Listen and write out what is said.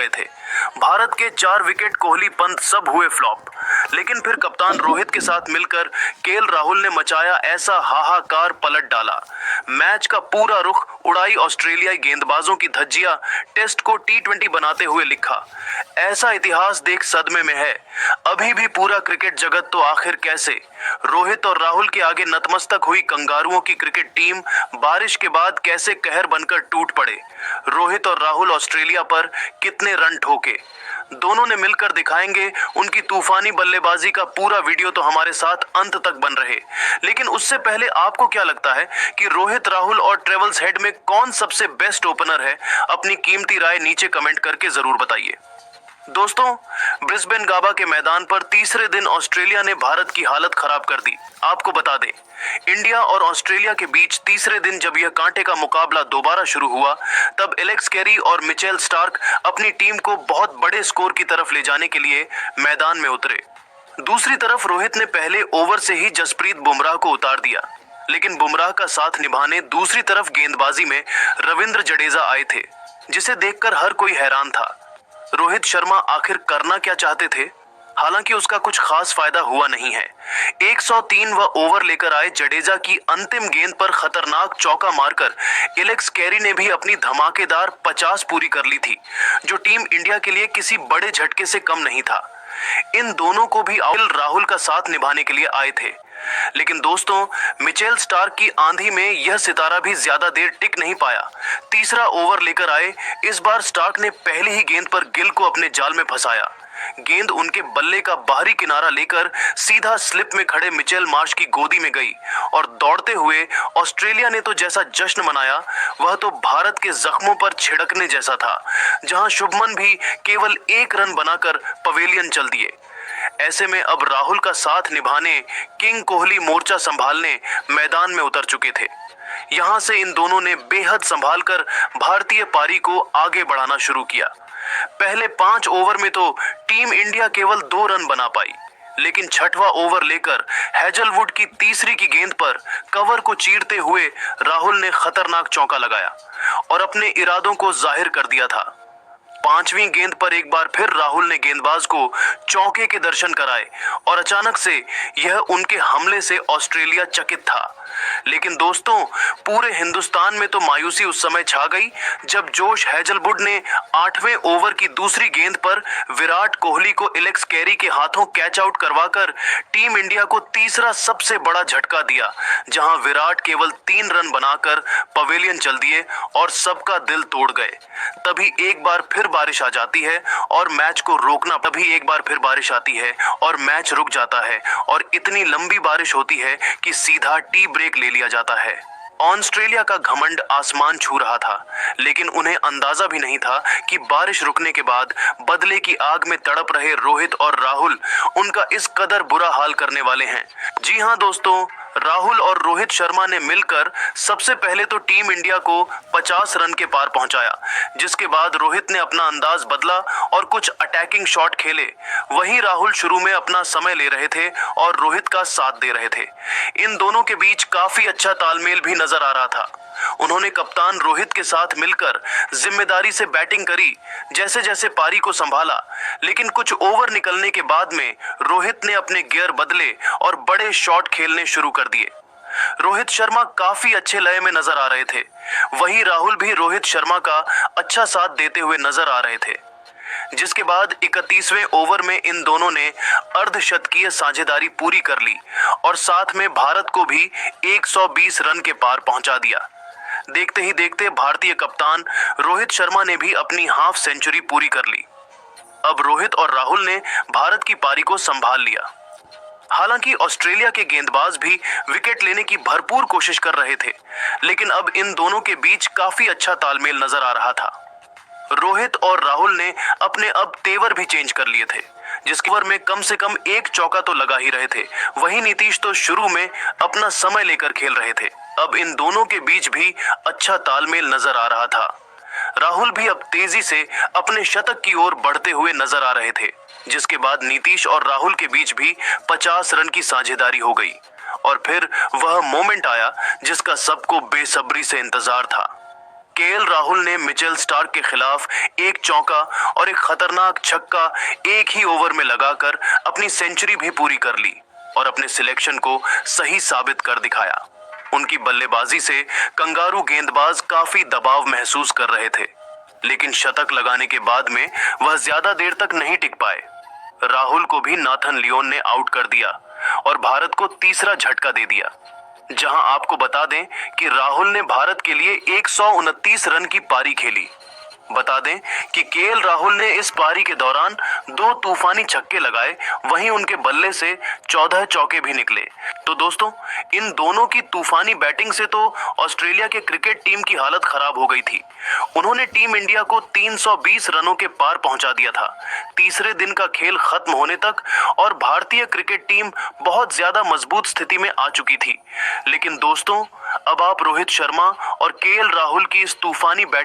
गए थे। भारत के 4 विकेट, कोहली, पंत सब हुए फ्लॉप। लेकिन फिर कप्तान रोहित के साथ मिलकर केएल राहुल ने मचाया ऐसा हाहाकार, पलट डाला मैच का पूरा रुख, उड़ाई ऑस्ट्रेलियाई गेंदबाजों की धज्जियां, टेस्ट को टी20 बनाते हुए लिखा। ऐसा इतिहास देख सदमे में है अभी भी पूरा क्रिकेट जगत, तो आखिर कैसे रोहित और राहुल के आगे नतमस्तक हुई कंगारुओं की क्रिकेट टीम बारिश के बाद कैसे कहर बनकर टूट पड़े। रोहित और राहुल ऑस्ट्रेलिया पर कितने रन ठोके, दोनों ने मिलकर दिखाएंगे। उनकी तूफानी बल्लेबाजी का पूरा वीडियो तो हमारे साथ अंत तक बन रहे। लेकिन उससे पहले आपको क्या लगता है कि रोहित, राहुल और ट्रेवल्स हेड में कौन सबसे बेस्ट ओपनर है? अपनी कीमती राय नीचे कमेंट करके जरूर बताइए। दोस्तों, ब्रिस्बेन गाबा के मैदान पर तीसरे दिन ऑस्ट्रेलिया ने भारत की हालत खराब कर दी। आपको बता दें, इंडिया और ऑस्ट्रेलिया के बीच तीसरे दिन जब यह कांटे का मुकाबला दोबारा शुरू हुआ, तब एलेक्स कैरी और मिचेल स्टार्क अपनी टीम को बहुत बड़े स्कोर की तरफ ले जाने के लिए मैदान में उतरे। दूसरी तरफ रोहित ने पहले ओवर से ही जसप्रीत बुमराह को उतार दिया। लेकिन बुमराह का साथ निभाने दूसरी तरफ गेंदबाजी में रविंद्र जडेजा आए थे, जिसे देखकर हर कोई हैरान था। रोहित शर्मा आखिर करना क्या चाहते थे? हालांकि उसका कुछ खास फायदा हुआ नहीं है। 103 ओवर लेकर आए जडेजा की अंतिम गेंद पर खतरनाक चौका मारकर एलेक्स कैरी ने भी अपनी धमाकेदार 50 पूरी कर ली थी, जो टीम इंडिया के लिए किसी बड़े झटके से कम नहीं था। इन दोनों को भी राहुल का साथ निभाने के लिए आए थे। लेकिन दोस्तों, मिचेल स्टार्क की आंधी में यह सितारा भी ज्यादा देर टिक नहीं पाया। तीसरा ओवर लेकर आए, इस बार स्टार्क ने पहली ही गेंद पर गिल को अपने जाल में फंसाया। गेंद उनके बल्ले का बाहरी किनारा लेकर सीधा स्लिप में खड़े मिचेल मार्श की गोदी में गई और दौड़ते हुए ऑस्ट्रेलिया ने तो जैसा जश्न मनाया, वह तो भारत के जख्मों पर छिड़कने जैसा था, जहां शुभमन भी केवल 1 रन बनाकर पवेलियन चल दिए। ऐसे में अब राहुल का साथ निभाने किंग कोहली मोर्चा संभालने मैदान में उतर चुके थे। यहां से इन दोनों ने बेहद संभालकर भारतीय पारी को आगे बढ़ाना शुरू किया। पहले 5 ओवर में तो टीम इंडिया केवल 2 रन बना पाई, लेकिन छठवां ओवर लेकर हैजलवुड की तीसरी की गेंद पर कवर को चीरते हुए राहुल ने खतरनाक चौका लगाया और अपने इरादों को जाहिर कर दिया था। 5वीं गेंद पर एक बार फिर राहुल ने गेंदबाज को चौके के दर्शन कराए और अचानक से यह उनके हमले से ऑस्ट्रेलिया चकित था। लेकिन दोस्तों, पूरे हिंदुस्तान में तो मायूसी उस समय छा गई जब जोश हैजलवुड ने 8वें ओवर की दूसरी गेंद पर विराट कोहली को एलेक्स कैरी के हाथों कैच आउट करवाकर टीम इंडिया को तीसरा सबसे बड़ा झटका दिया, जहां विराट केवल 3 रन बनाकर पवेलियन चल दिए और सबका दिल तोड़ गए। तभी एक बार फिर बारिश आ जाती है और मैच को रोकना तभी एक बार फिर बारिश आती है और मैच रुक जाता है, और इतनी लंबी बारिश होती है कि सीधा टी ब्रेक ले लिया जाता है। ऑस्ट्रेलिया का घमंड आसमान छू रहा था, लेकिन उन्हें अंदाजा भी नहीं था कि बारिश रुकने के बाद बदले की आग में तड़प रहे रोहित और राहुल उनका इस कदर बुरा हाल करने वाले हैं। जी हां दोस्तों, राहुल और रोहित शर्मा ने मिलकर सबसे पहले तो टीम इंडिया को 50 रन के पार पहुंचाया, जिसके बाद रोहित ने अपना अंदाज बदला और कुछ अटैकिंग शॉट खेले। वहीं राहुल शुरू में अपना समय ले रहे थे और रोहित का साथ दे रहे थे। इन दोनों के बीच काफी अच्छा तालमेल भी नजर आ रहा था। उन्होंने कप्तान रोहित के साथ मिलकर जिम्मेदारी से बैटिंग करी, जैसे जैसे पारी को संभाला। लेकिन कुछ ओवर निकलने के बाद में रोहित ने अपने गियर बदले और बड़े शॉट खेलने शुरू कर दिए। रोहित शर्मा काफी अच्छे लय में नजर आ रहे थे, वहीं राहुल भी रोहित शर्मा का अच्छा साथ देते हुए नजर आ रहे थे। जिसके बाद 31वें ओवर में इन दोनों ने अर्धशतकीय साझेदारी पूरी कर ली और साथ में भारत को भी 120 रन के पार पहुंचा दिया। देखते ही देखते भारतीय कप्तान रोहित शर्मा ने भी अपनी हाफ सेंचुरी पूरी कर ली। अब रोहित और राहुल ने भारत की पारी को संभाल लिया। हालांकि ऑस्ट्रेलिया के गेंदबाज भी विकेट लेने की भरपूर कोशिश कर रहे थे, लेकिन अब इन दोनों के बीच काफी अच्छा तालमेल नजर आ रहा था। रोहित और राहुल ने अपने अब तेवर भी चेंज कर लिए थे, जिसके ओवर में कम से कम एक चौका तो लगा ही रहे थे। वहीं नीतीश तो शुरू में अपना समय लेकर खेल रहे थे। अब इन दोनों के बीच भी अच्छा तालमेल नजर आ रहा था। राहुल भी अब तेजी से अपने शतक की ओर बढ़ते हुए नजर आ रहे थे, जिसके बाद नीतीश और राहुल के बीच भी 50 रन की साझेदारी हो गई और फिर वह मोमेंट आया जिसका सबको बेसब्री से इंतजार था। केएल राहुल ने मिचेल स्टार्क के खिलाफ एक चौका और एक खतरनाक छक्का एक ही ओवर में लगाकर अपनी सेंचुरी भी पूरी कर ली और अपने सिलेक्शन को सही साबित कर दिखाया। उनकी बल्लेबाजी से कंगारू गेंदबाज काफी दबाव महसूस कर रहे थे, लेकिन शतक लगाने के बाद में वह ज्यादा देर तक नहीं टिक पाए। राहुल को भी नाथन लियोन ने आउट कर दिया और भारत को तीसरा झटका दे दिया। जहां आपको बता दें कि राहुल ने भारत के लिए 129 रन की पारी खेली। बता दें कि केएल राहुल ने इस पारी के दौरान 2 तूफानी छक्के लगाए, वहीं उनके बल्ले से 14 चौके भी निकले। तो दोस्तों, इन दोनों की तूफानी बैटिंग से तो ऑस्ट्रेलिया के क्रिकेट टीम की हालत खराब हो गई थी। उन्होंने टीम इंडिया को 320 रनों के पार पहुंचा दिया था तीसरे दिन का खेल खत्म होने तक, और भारतीय क्रिकेट टीम बहुत ज्यादा मजबूत स्थिति में आ चुकी थी। लेकिन दोस्तों, अब आप रोहित शर्मा और केएल राहुल की इस तूफानी बैटिंग